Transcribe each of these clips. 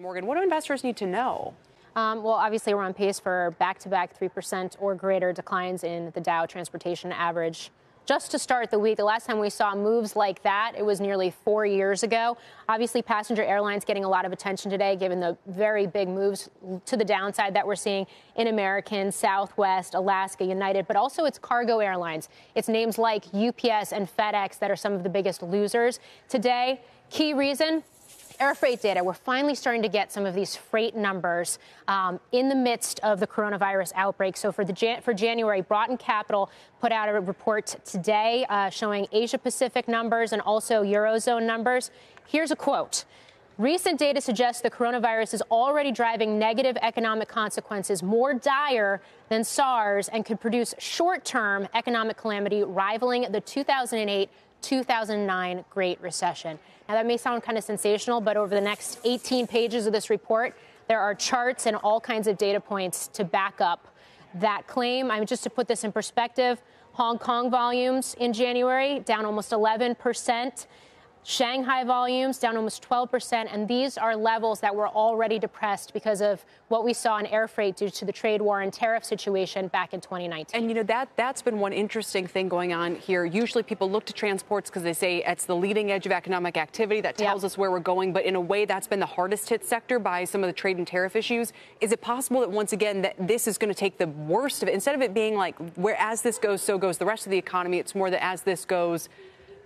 Morgan, what do investors need to know? Well, obviously, we're on pace for back-to-back 3% or greater declines in the Dow Transportation Average. Just to start the week, the last time we saw moves like that, it was nearly 4 years ago. Obviously, passenger airlines getting a lot of attention today, given the very big moves to the downside that we're seeing in American, Southwest, Alaska, United, but also it's cargo airlines. It's names like UPS and FedEx that are some of the biggest losers today. Key reason? Air freight data. We're finally starting to get some of these freight numbers in the midst of the coronavirus outbreak. So for January, Broughton Capital put out a report today showing Asia-Pacific numbers and also Eurozone numbers. Here's a quote. Recent data suggests the coronavirus is already driving negative economic consequences more dire than SARS and could produce short-term economic calamity rivaling the 2008-2009 Great Recession. Now, that may sound kind of sensational, but over the next 18 pages of this report, there are charts and all kinds of data points to back up that claim. Just to put this in perspective, Hong Kong volumes in January down almost 11%. Shanghai volumes down almost 12%, and these are levels that were already depressed because of what we saw in air freight due to the trade war and tariff situation back in 2019. And, that's been one interesting thing going on here. Usually people look to transports because they say it's the leading edge of economic activity that tells us where we're going. But in a way, that's been the hardest hit sector by some of the trade and tariff issues. Is it possible that once again that this is going to take the worst of it? Instead of it being like where as this goes, so goes the rest of the economy, it's more that as this goes,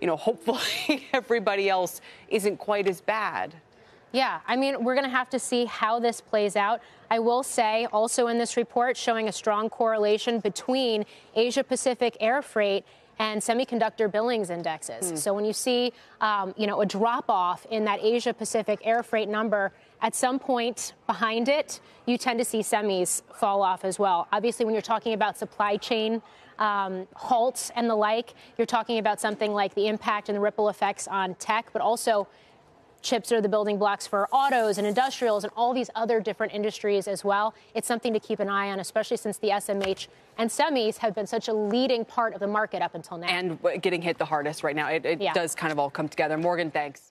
hopefully everybody else isn't quite as bad. Yeah, we're going to have to see how this plays out. I will say also in this report showing a strong correlation between Asia-Pacific air freight and semiconductor billings indexes. So when you see, a drop-off in that Asia-Pacific air freight number, at some point behind it, you tend to see semis fall off as well. Obviously, when you're talking about supply chain halts and the like, you're talking about something like the impact and the ripple effects on tech, but also chips are the building blocks for autos and industrials and all these other different industries as well. It's something to keep an eye on, especially since the SMH and semis have been such a leading part of the market up until now. And getting hit the hardest right now. It does kind of all come together. Morgan, thanks.